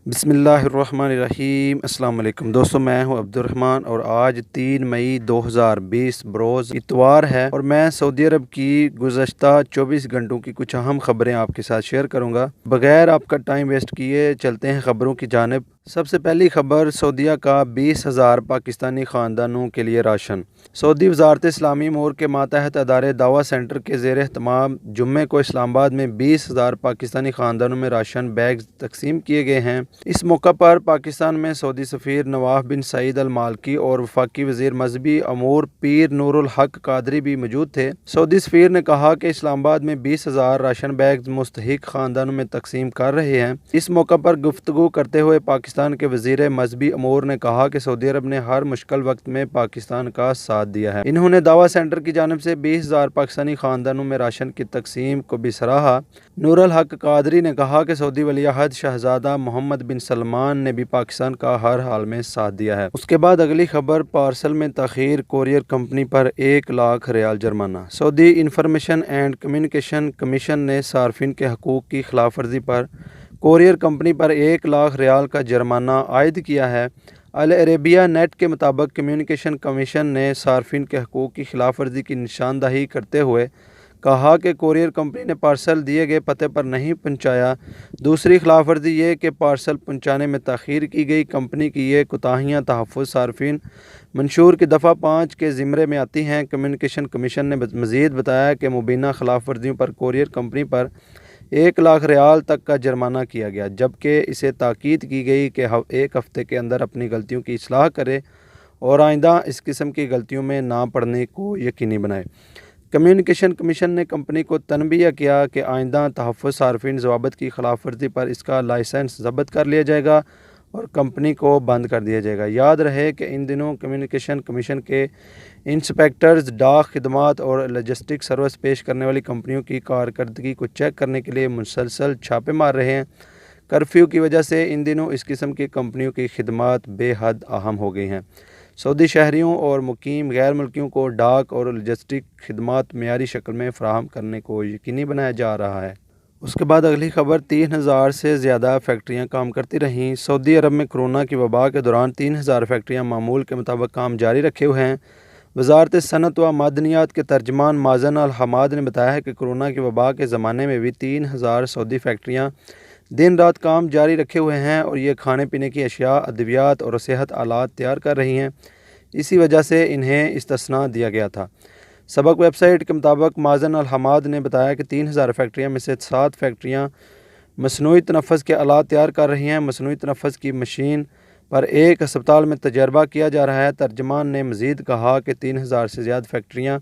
बिस्मिल्लाहिर्रहमानिर्रहीम। अस्सलाम वालेकुम दोस्तों, मैं हूं अब्दुर्रहमान और आज 3 मई 2020 बरोज़ इतवार है और मैं सऊदी अरब की गुज़श्ता 24 घंटों की कुछ अहम ख़बरें आपके साथ शेयर करूंगा। बग़ैर आपका टाइम वेस्ट किए चलते हैं ख़बरों की जानिब। सबसे पहली ख़बर, सऊदीया का 20,000 पाकिस्तानी ख़ानदानों के लिए राशन। सऊदी वज़ारत इस्लामी अमूर के मातहत अदारे दावा सेंटर के ज़ेर एहतमाम जुम्मे को इस्लामाबाद में 20,000 पाकिस्तानी ख़ानदानों में राशन बैग तकसीम किए गए हैं। इस मौका पर पाकिस्तान में सऊदी सफ़ीर नवाफ बिन सईद अल मालकी और वफाकी वज़ीर मजहबी अमूर पीर नूरुल हक कादरी भी मौजूद थे। सऊदी सफ़ीर ने कहा कि इस्लामाबाद में 20,000 राशन बैग मुस्तहिक ख़ानदानों में तकसीम कर रहे हैं। इस मौका पर गुफ्तगू करते हुए पाकिस्तान के वज़ीर मजहबी अमूर ने कहा कि सऊदी अरब ने हर मुश्किल वक्त में पाकिस्तान का साथ दिया है। इन्होंने दावा सेंटर की जानिब से 20,000 पाकिस्तानी ख़ानदानों में राशन की तकसीम को भी सराहा। नूरुल हक कादरी ने कहा कि सऊदी वलीअहद शहजादा मोहम्मद बिन सलमान ने भी पाकिस्तान का हर हाल में साथ दिया है। उसके बाद अगली खबर, पार्सल में तखीर, कोरियर कंपनी पर 1 लाख रियाल जुर्माना। Saudi information and communication commission ने सार्फिन के हकूक़ की खिलाफ वर्जी पर कोरियर कंपनी पर 1 लाख रियाल का जुर्माना आयद किया है। अल अरेबिया नेट के मुताबिक कम्युनिकेशन कमीशन ने सार्फिन के हकूक़ की खिलाफ वर्जी की निशानदही करते हुए कहा कि कोरियर कंपनी ने पार्सल दिए गए पते पर नहीं पहुंचाया। दूसरी खिलाफ वर्जी ये कि पार्सल पहुंचाने में ताख़ीर की गई। कंपनी की ये कोताहियाँ तहफ़्फ़ुज़ सार्फिन मंशूर की दफ़ा 5 के ज़िम्मे में आती हैं। कम्युनिकेशन कमीशन ने मज़ीद बताया कि मुबीना खिलाफ वर्जियों पर कोरियर कंपनी पर 1 लाख रियाल तक का जुर्माना किया गया, जबकि इसे ताकीद की गई कि 1 हफ़्ते के अंदर अपनी गलतियों की इस्लाह करे और आइंदा इस किस्म की गलतियों में ना पड़ने को यकीनी बनाए। कम्युनिकेशन कमीशन ने कंपनी को तनबीह किया कि आइंदा तहफ़्फ़ुज़ सार्फिन ज़वाबित की खिलाफ वर्जी पर इसका लाइसेंस ज़ब्त कर लिया जाएगा और कंपनी को बंद कर दिया जाएगा। याद रहे कि इन दिनों कम्युनिकेशन कमीशन के इंस्पेक्टर्स डाक खिदमात और लॉजिस्टिक सर्विस पेश करने वाली कंपनियों की कारकर्दगी को चेक करने के लिए मुसलसल छापे मार रहे हैं। कर्फ्यू की वजह से इन दिनों इस किस्म की कंपनियों की खिदमात बेहद अहम हो गई हैं। सऊदी शहरियों और मुकीम गैर मुल्कियों को डाक और लॉजिस्टिक खिदमात मेयारी शक्ल में फ़राहम करने को यकीनी बनाया जा रहा है। उसके बाद अगली खबर, 3,000 से ज़्यादा फैक्ट्रियां काम करती रहीं। सऊदी अरब में कोरोना की वबा के दौरान 3,000 फैक्ट्रियां मामूल के मुताबिक काम जारी रखे हुए हैं। वज़ारत सनत व मादनियात के तर्जमान माज़न अल हमाद ने बताया है कि कोरोना की वबा के ज़माने में भी 3,000 सऊदी फैक्ट्रियां दिन रात काम जारी रखे हुए हैं और ये खाने पीने की अशिया, अद्वियात और सेहत आलात तैयार कर रही हैं। इसी वजह से इन्हें इस्तिस्ना दिया गया था। सबक वेबसाइट के मुताबिक माज़न अल हमाद ने बताया कि 3,000 फैक्ट्रियाँ में से 7 फैक्ट्रियाँ मसनूई तनफ़्फ़ुज़ के आलात तैयार कर रही हैं। मसनूई तनफ़्फ़ुज़ की मशीन पर एक अस्पताल में तजर्बा किया जा रहा है। तर्जमान ने मज़ीद कहा कि 3,000 से ज़्यादा फैक्ट्रियाँ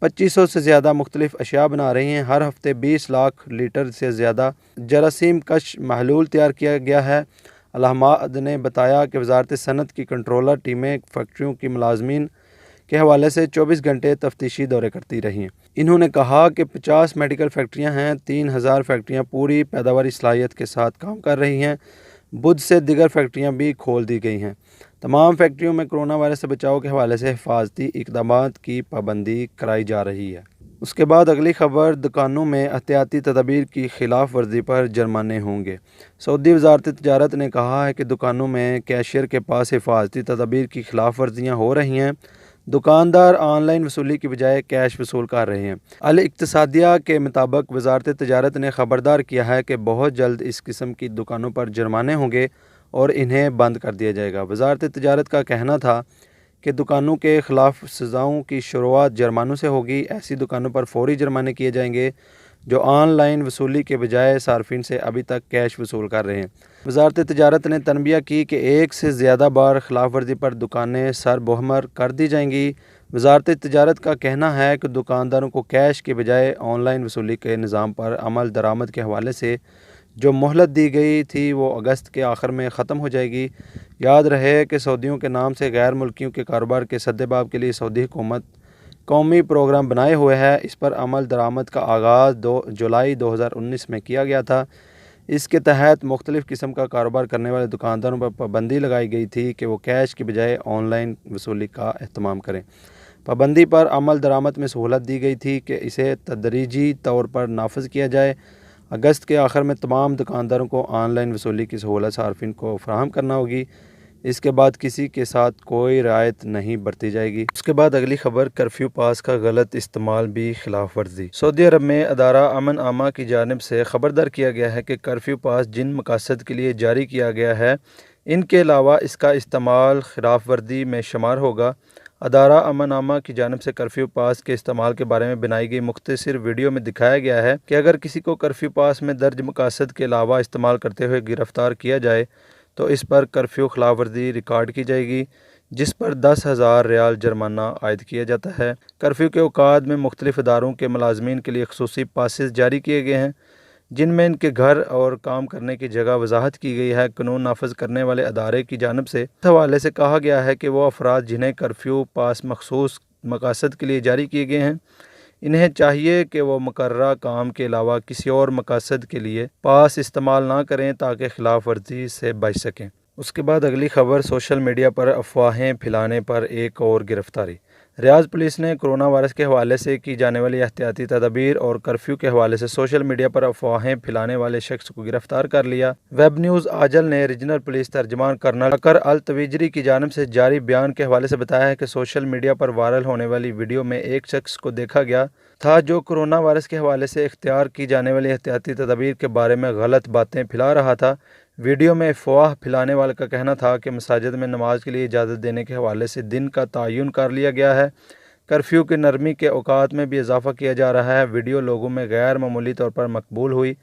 2500 से ज़्यादा मुख्तलिफ अशिया बना रही हैं। हर हफ़्ते 20 लाख लीटर से ज़्यादा जरासीम कश महलूल तैयार किया गया है। अल हमाद ने बताया कि वज़ारत सनत की कंट्रोलर टीमें फैक्ट्रियों की मुलाजमीन के हवाले से 24 घंटे तफ्तीशी दौरे करती रही हैं। इन्होंने कहा कि 50 मेडिकल फैक्ट्रियां हैं। 3,000 फैक्ट्रियां पूरी पैदावारी सलाहियत के साथ काम कर रही हैं। बुध से दीगर फैक्ट्रियां भी खोल दी गई हैं। तमाम फैक्ट्रियों में कोरोना वायरस से बचाव के हवाले से हिफाजती इक़दामात की पाबंदी कराई जा रही है। उसके बाद अगली खबर, दुकानों में एहतियाती तदबीर की खिलाफ वर्जी पर जुर्माने होंगे। सऊदी वज़ारत तिजारत ने कहा है कि दुकानों में कैशियर के पास हिफाजती तदबीर की खिलाफ वर्जियाँ हो रही हैं। दुकानदार ऑनलाइन वसूली की बजाय कैश वसूल कर रहे हैं। अल इक्तिसादिया के मुताबिक वज़ारत तिजारत ने ख़बरदार किया है कि बहुत जल्द इस किस्म की दुकानों पर जुर्माने होंगे और इन्हें बंद कर दिया जाएगा। वज़ारत तिजारत का कहना था कि दुकानों के ख़िलाफ़ सज़ाओं की शुरुआत जुर्मानों से होगी। ऐसी दुकानों पर फ़ौरी जुर्माने किए जाएंगे जो ऑनलाइन वसूली के बजाय सार्फिन से अभी तक कैश वसूल कर रहे हैं। वज़ारत तिजारत ने तनबीह की कि एक से ज़्यादा बार खिलाफ वर्जी पर दुकानें सरबोहमर कर दी जाएंगी। वज़ारत तिजारत का कहना है कि दुकानदारों को कैश के बजाय ऑनलाइन वसूली के निज़ाम पर अमल दरामद के हवाले से जो मोहलत दी गई थी वो अगस्त के आखिर में ख़त्म हो जाएगी। याद रहे कि सऊदियों के नाम से गैर मुल्कियों के कारोबार के सद्देबाब के लिए सऊदी हुकूमत कौमी प्रोग्राम बनाए हुए है। इस पर अमल दरामद का आगाज़ 2 जुलाई 2019 में किया गया था। इसके तहत मुख्तलिफ़ किस्म का कारोबार करने वाले दुकानदारों पर पाबंदी लगाई गई थी कि वो कैश की बजाय ऑनलाइन वसूली का अहतमाम करें। पाबंदी पर अमल दरामद में सहूलत दी गई थी कि इसे तदरीजी तौर पर नाफिज किया जाए। اگست کے آخر میں تمام دکانداروں کو آن لائن وصولی کی سہولت صارفین کو فراہم کرنا ہوگی۔ اس کے بعد کسی کے ساتھ کوئی رعایت نہیں برتی جائے گی۔ اس کے بعد اگلی خبر، کرفیو پاس کا غلط استعمال بھی خلاف ورزی۔ سعودی عرب میں ادارہ امن عامہ کی جانب سے خبردار کیا گیا ہے کہ کرفیو پاس جن مقاصد کے لیے جاری کیا گیا ہے ان کے علاوہ اس کا استعمال خلاف ورزی میں شمار ہوگا۔ ادارہ امن عامہ کی جانب سے کرفیو پاس کے استعمال کے بارے میں بنائی گئی مختصر ویڈیو میں دکھایا گیا ہے کہ اگر کسی کو کرفیو پاس میں درج مقاصد کے علاوہ استعمال کرتے ہوئے گرفتار کیا جائے تو اس پر کرفیو خلاف ورزی ریکارڈ کی جائے گی، جس پر 10,000 ریال جرمانہ عائد کیا جاتا ہے۔ کرفیو کے اوقات میں مختلف اداروں کے ملازمین کے لیے خصوصی پاسز جاری کیے گئے ہیں جن میں ان کے گھر اور کام کرنے کی جگہ وضاحت کی گئی ہے۔ قانون نافذ کرنے والے ادارے کی جانب سے اس حوالے سے کہا گیا ہے کہ وہ افراد جنہیں کرفیو پاس مخصوص مقاصد کے لیے جاری کیے گئے ہیں انہیں چاہیے کہ وہ مقررہ کام کے علاوہ کسی اور مقصد کے لیے پاس استعمال نہ کریں تاکہ خلاف ورزی سے بچ سکیں۔ اس کے بعد اگلی خبر، سوشل میڈیا پر افواہیں پھیلانے پر ایک اور گرفتاری۔ ریاض پولیس نے کرونا وائرس کے حوالے سے کی جانے والی احتیاطی تدابیر اور کرفیو کے حوالے سے سوشل میڈیا پر افواہیں پھیلانے والے شخص کو گرفتار کر لیا۔ ویب نیوز آجل نے ریجنل پولیس ترجمان کرنل اکر التویجری کی جانب سے جاری بیان کے حوالے سے بتایا ہے کہ سوشل میڈیا پر وائرل ہونے والی ویڈیو میں ایک شخص کو دیکھا گیا تھا جو کرونا وائرس کے حوالے سے اختیار کی جانے والی احتیاطی تدابیر کے بارے میں غلط باتیں پھیلا رہا تھا۔ ویڈیو میں افواہ پھیلانے والے کا کہنا تھا کہ مساجد میں نماز کے لیے اجازت دینے کے حوالے سے دن کا تعین کر لیا گیا ہے۔ کرفیو کی نرمی کے اوقات میں بھی اضافہ کیا جا رہا ہے۔ ویڈیو لوگوں میں غیر معمولی طور پر مقبول ہوئی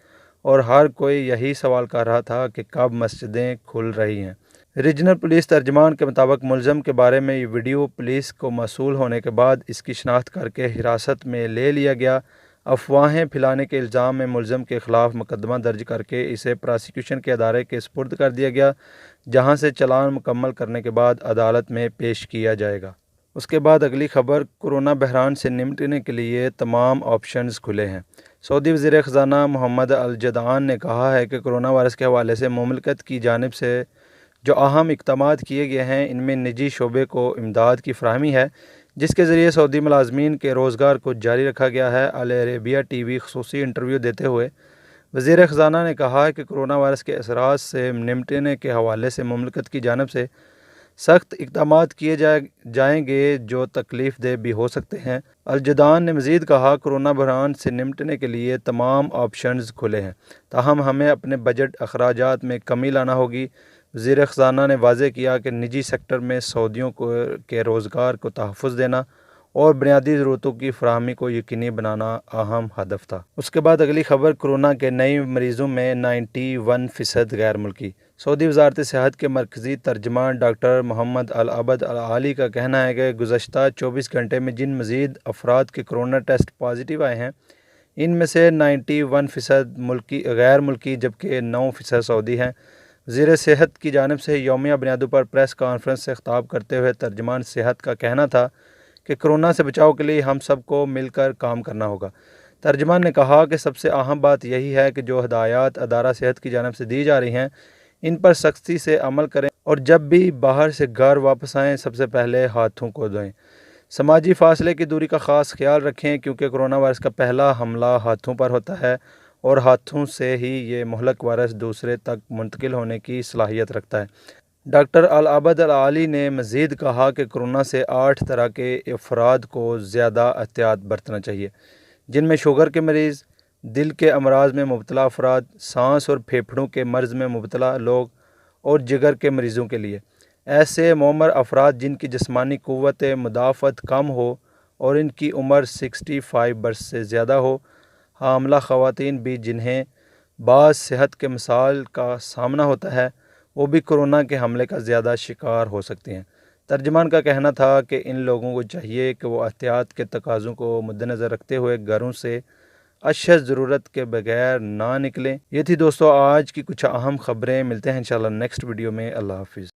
اور ہر کوئی یہی سوال کر رہا تھا کہ کب مسجدیں کھل رہی ہیں۔ ریجنل پولیس ترجمان کے مطابق ملزم کے بارے میں یہ ویڈیو پولیس کو موصول ہونے کے بعد اس کی شناخت کر کے حراست میں لے لیا گیا۔ افواہیں پھیلانے کے الزام میں ملزم کے خلاف مقدمہ درج کر کے اسے پراسیکیوشن کے ادارے کے سپرد کر دیا گیا جہاں سے چلان مکمل کرنے کے بعد عدالت میں پیش کیا جائے گا۔ اس کے بعد اگلی خبر، کورونا بحران سے نمٹنے کے لیے تمام آپشنز کھلے ہیں۔ سعودی وزیر خزانہ محمد الجدعان نے کہا ہے کہ کورونا وائرس کے حوالے سے مملکت کی جانب سے جو اہم اقدامات کیے گئے ہیں ان میں نجی شعبے کو امداد کی فراہمی ہے جس کے ذریعے سعودی ملازمین کے روزگار کو جاری رکھا گیا ہے۔ العربیہ ٹی وی خصوصی انٹرویو دیتے ہوئے وزیر خزانہ نے کہا ہے کہ کورونا وائرس کے اثرات سے نمٹنے کے حوالے سے مملکت کی جانب سے سخت اقدامات کیے جائیں گے جو تکلیف دہ بھی ہو سکتے ہیں۔ الجدعان نے مزید کہا، کورونا بحران سے نمٹنے کے لیے تمام آپشنز کھلے ہیں تاہم ہمیں اپنے بجٹ اخراجات میں کمی لانا ہوگی۔ وزیر خزانہ نے واضح کیا کہ نجی سیکٹر میں سعودیوں کے روزگار کو تحفظ دینا اور بنیادی ضرورتوں کی فراہمی کو یقینی بنانا اہم ہدف تھا۔ اس کے بعد اگلی خبر، کورونا کے نئے مریضوں میں 91% غیر ملکی۔ سعودی وزارت صحت کے مرکزی ترجمان ڈاکٹر محمد العبد العالی کا کہنا ہے کہ گزشتہ 24 گھنٹے میں جن مزید افراد کے کورونا ٹیسٹ پازیٹیو آئے ہیں ان میں سے 91% غیر ملکی جبکہ 9% سعودی ہیں۔ وزیر صحت کی جانب سے یومیہ بنیادوں پر پریس کانفرنس سے خطاب کرتے ہوئے ترجمان صحت کا کہنا تھا کہ کورونا سے بچاؤ کے لیے ہم سب کو مل کر کام کرنا ہوگا۔ ترجمان نے کہا کہ سب سے اہم بات یہی ہے کہ جو ہدایات ادارہ صحت کی جانب سے دی جا رہی ہیں ان پر سختی سے عمل کریں اور جب بھی باہر سے گھر واپس آئیں سب سے پہلے ہاتھوں کو دھوئیں۔ سماجی فاصلے کی دوری کا خاص خیال رکھیں کیونکہ کورونا وائرس کا پہلا حملہ ہاتھوں پر ہوتا ہے اور ہاتھوں سے ہی یہ مہلک وائرس دوسرے تک منتقل ہونے کی صلاحیت رکھتا ہے۔ ڈاکٹر العبد العالی نے مزید کہا کہ کورونا سے 8 طرح کے افراد کو زیادہ احتیاط برتنا چاہیے جن میں شوگر کے مریض، دل کے امراض میں مبتلا افراد، سانس اور پھیپھڑوں کے مرض میں مبتلا لوگ اور جگر کے مریضوں کے لیے ایسے معمر افراد جن کی جسمانی قوت مدافعت کم ہو اور ان کی عمر 65 برس سے زیادہ ہو، حاملہ خواتین بھی جنہیں بعض صحت کے مسائل کا سامنا ہوتا ہے وہ بھی کورونا کے حملے کا زیادہ شکار ہو سکتی ہیں۔ ترجمان کا کہنا تھا کہ ان لوگوں کو چاہیے کہ وہ احتیاط کے تقاضوں کو مدنظر رکھتے ہوئے گھروں سے اشد ضرورت کے بغیر نہ نکلیں۔ یہ تھی دوستو آج کی کچھ اہم خبریں، ملتے ہیں انشاءاللہ نیکسٹ ویڈیو میں۔ اللہ حافظ۔